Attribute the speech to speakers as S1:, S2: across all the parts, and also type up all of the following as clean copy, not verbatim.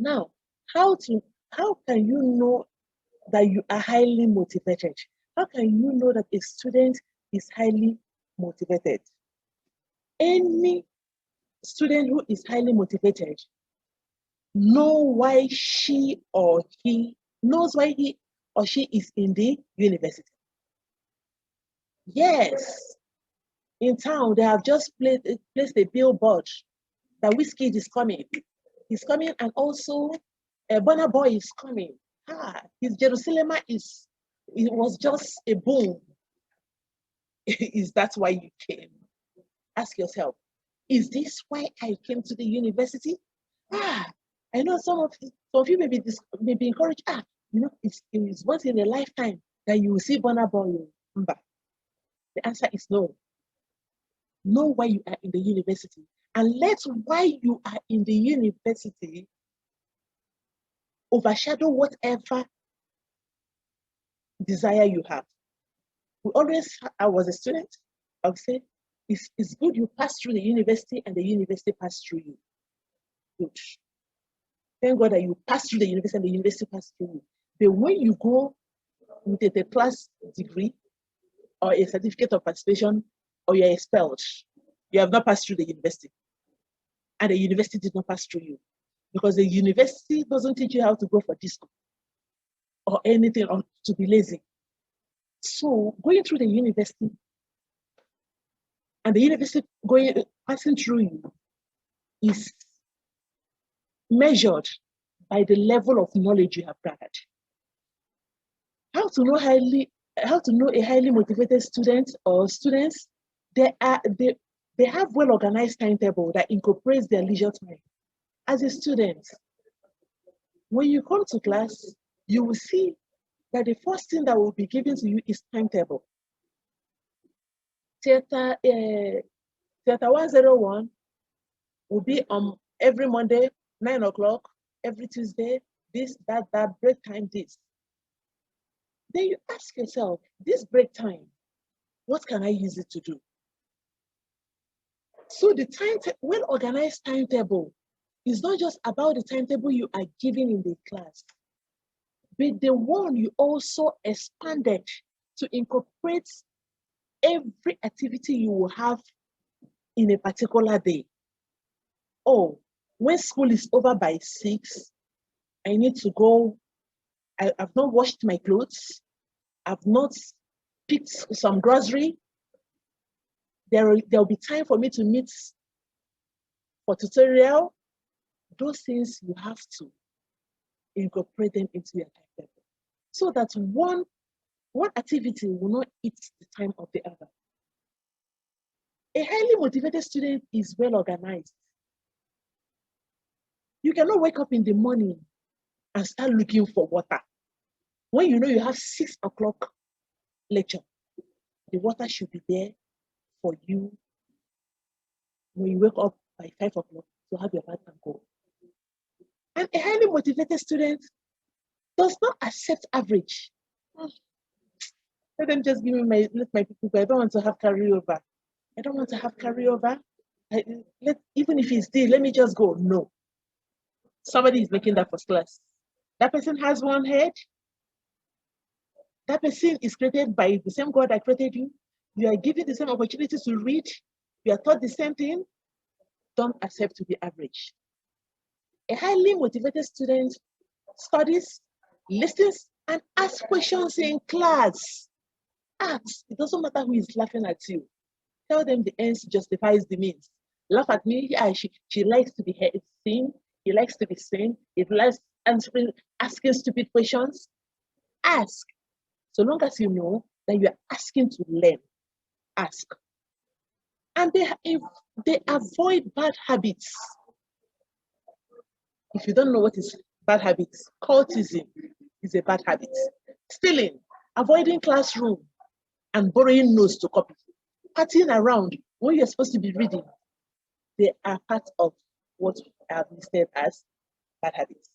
S1: Now, how can you know that you are highly motivated? How can you know that a student is highly motivated? Any student who is highly motivated knows why he or she is in the university. Yes, in town they have just placed a billboard that Whiskey is coming. He's coming, and also Burna Boy is coming. His Jerusalem it was just a boom. Is that why you came? Ask yourself, is this why I came to the university? I know some of you may be encouraged. It's once in a lifetime that you will see Burna Boy. The answer is no. Know why you are in the university, and let why you are in the university overshadow whatever desire you have. I was a student, I would say, it's good you pass through the university and the university passed through you. Good. Thank God that you pass through the university and the university passed through you. But when you go with a class degree or a certificate of participation, or you're expelled, you have not passed through the university. And the university did not pass through you. Because the university doesn't teach you how to go for disco or anything, or to be lazy. So going through the university and the university passing through you is measured by the level of knowledge you have gathered. How to know a highly motivated student or students? They have well-organized timetable that incorporates their leisure time. As a student, when you come to class, you will see that the first thing that will be given to you is timetable. Theater 101 will be on every Monday, 9 o'clock, every Tuesday, this, that, break time, this. Then you ask yourself, this break time, what can I use it to do? So the well-organized timetable is not just about the timetable you are given in the class, but the one you also expanded to incorporate every activity you will have in a particular day. Oh, when school is over by 6, I need to go. I've not washed my clothes. I've not picked some grocery. There'll be time for me to meet for tutorial. Those things you have to incorporate them into your timetable, so that one activity will not eat the time of the other. A highly motivated student is well organized. You cannot wake up in the morning and start looking for water. When you know you have 6 o'clock lecture, the water should be there for you when you wake up by 5 o'clock to have your bath and go. And a highly motivated student does not accept average. Let them just give me let my people go. I don't want to have carryover. I don't want to have carryover. Even if it's D, let me just go. No. Somebody is making that first class. That person has one head. That person is created by the same God that created you. You are given the same opportunities to read. You are taught the same thing. Don't accept to be average. A highly motivated student studies, listens, and asks questions in class. Ask. It doesn't matter who is laughing at you. Tell them the ends justifies the means. Laugh at me. Yeah, she likes to be seen. He likes to be seen. He likes asking stupid questions. Ask. So long as you know that you are asking to learn, ask. And they avoid bad habits. If you don't know what is bad habits, cultism is a bad habit. Stealing, avoiding classroom, and borrowing notes to copy. Partying around when you're supposed to be reading, they are part of what I have listed as bad habits.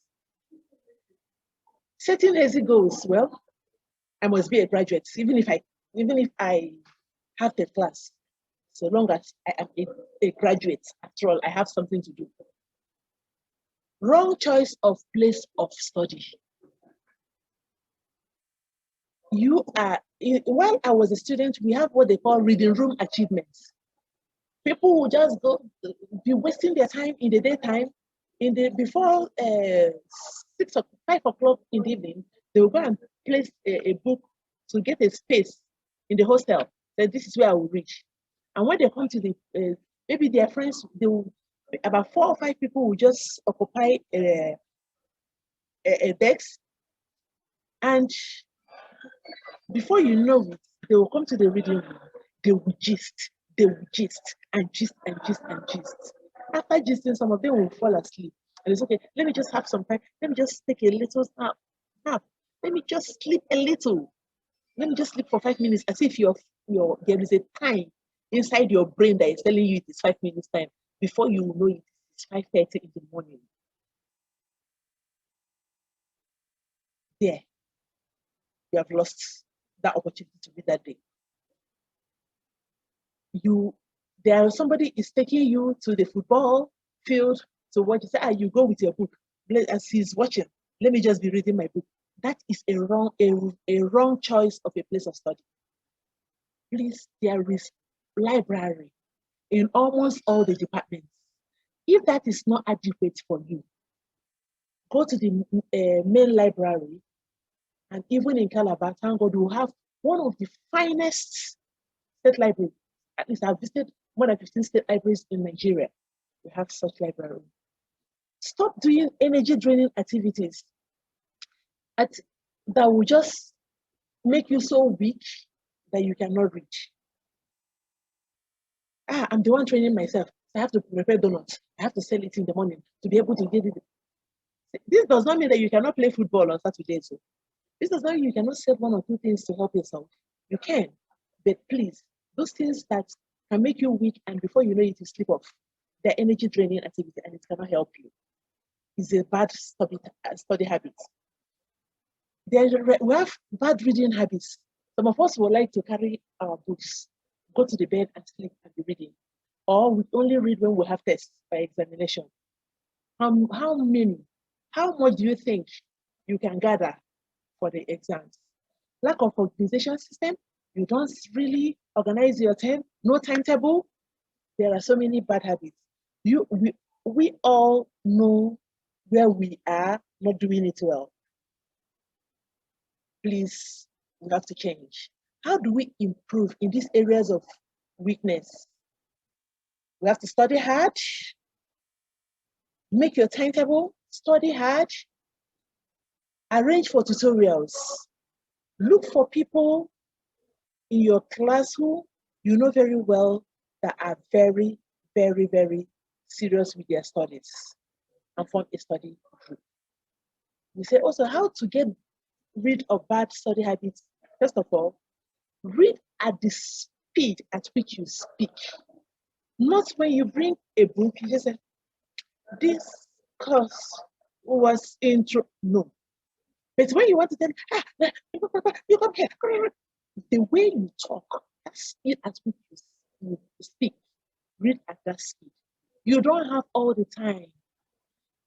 S1: Setting hazy goals, well, I must be a graduate, even if I have the class, so long as I am a graduate, after all, I have something to do. Wrong choice of place of study. While I was a student, we have what they call reading room achievements. People will just be wasting their time in the daytime, before 5 o'clock in the evening, they will go and place a book to get a space in the hostel. That this is where I will reach. And when they come to maybe their friends, about 4 or 5 people will just occupy a desk, and before you know it, they will come to the reading room. They will gist, and gist and gist and gist. After gisting, some of them will fall asleep. And it's okay, let me just have some time. Let me just take a little nap. Let me just sleep a little. Let me just sleep for 5 minutes, as if there is a time inside your brain that is telling you it is 5 minutes time. Before you know it, it's 5:30 in the morning. There, you have lost that opportunity to read that day. Somebody is taking you to the football field to watch. You say, you go with your book. As he's watching, let me just be reading my book. That is a wrong choice of a place of study. Please, there is library in almost all the departments. If that is not adequate for you, go to the main library. And even in Calabar, thank God, we have one of the finest state libraries. At least I've visited more than 15 state libraries in Nigeria. We have such library. Stop doing energy draining activities that will just make you so weak that you cannot reach. I'm the one training myself. I have to prepare donuts. I have to sell it in the morning to be able to get it. This does not mean that you cannot play football on Saturday. So this does not mean you cannot save 1 or 2 things to help yourself. You can, but please, those things that can make you weak and before you know it, you slip off. They're energy draining activity and it cannot help you. It's a bad study habit. We have bad reading habits. Some of us would like to carry our books, go to the bed and sleep and be reading. Or we only read when we have tests by examination. How much do you think you can gather for the exams? Lack of organization system. You don't really organize your time. No timetable. There are so many bad habits. We all know where we are not doing it well. Please, we have to change. How do we improve in these areas of weakness? We have to study hard. Make your timetable. Study hard. Arrange for tutorials. Look for people in your class who you know very well that are very, very, very serious with their studies and form a study group. We say also how to get rid of bad study habits. First of all, read at the speed at which you speak. Not when you bring a book, you just say, this course was intro. No. But when you want to tell, you come here. The way you talk, that speed at which you speak, read at that speed. You don't have all the time.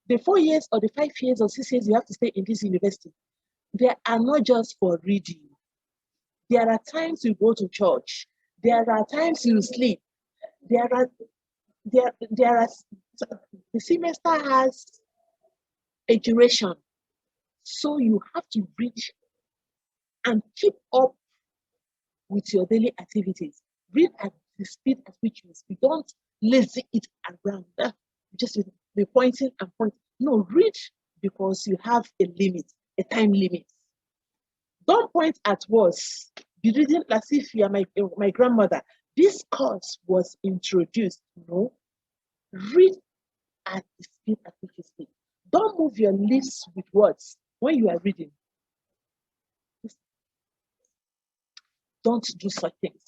S1: The 4 years or the 5 years or 6 years you have to stay in this university, they are not just for reading. There are times you go to church. There are times you sleep. The semester has a duration. So you have to read and keep up with your daily activities. Read at the speed at which you speak. Don't lazy it around. Just be pointing and pointing. No, read because you have a limit, a time limit. Don't point at words. Be reading as if you are my grandmother. This course was introduced. No, read at the speed at which you speak. Don't move your lips with words when you are reading. Don't do such things.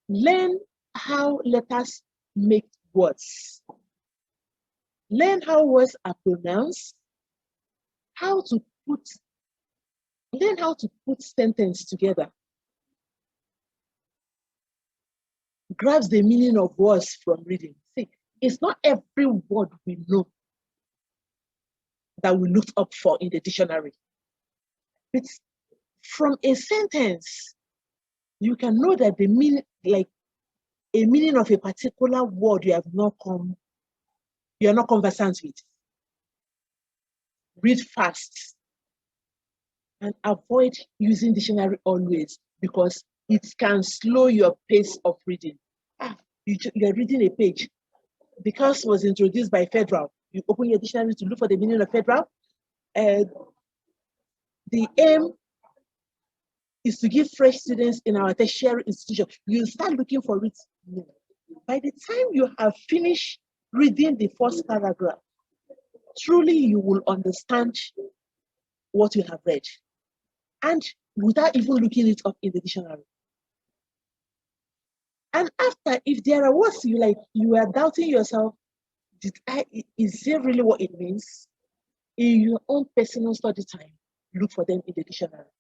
S1: Learn how letters make words. Learn how words are pronounced. Learn how to put sentences together. Grasp the meaning of words from reading. See, it's not every word we know. that we looked up for in the dictionary. But from a sentence, you can know that the meaning, like a meaning of a particular word you are not conversant with. Read fast and avoid using dictionary always, because it can slow your pace of reading. You're reading a page. Because it was introduced by federal, you open your dictionary to look for the meaning of federal. The aim is to give fresh students in our tertiary institution. You start looking for it. By the time you have finished reading the first paragraph, truly you will understand what you have read, and without even looking it up in the dictionary. And after, if there are words you are doubting yourself, is it really what it means? In your own personal study time, look for them in the dictionary.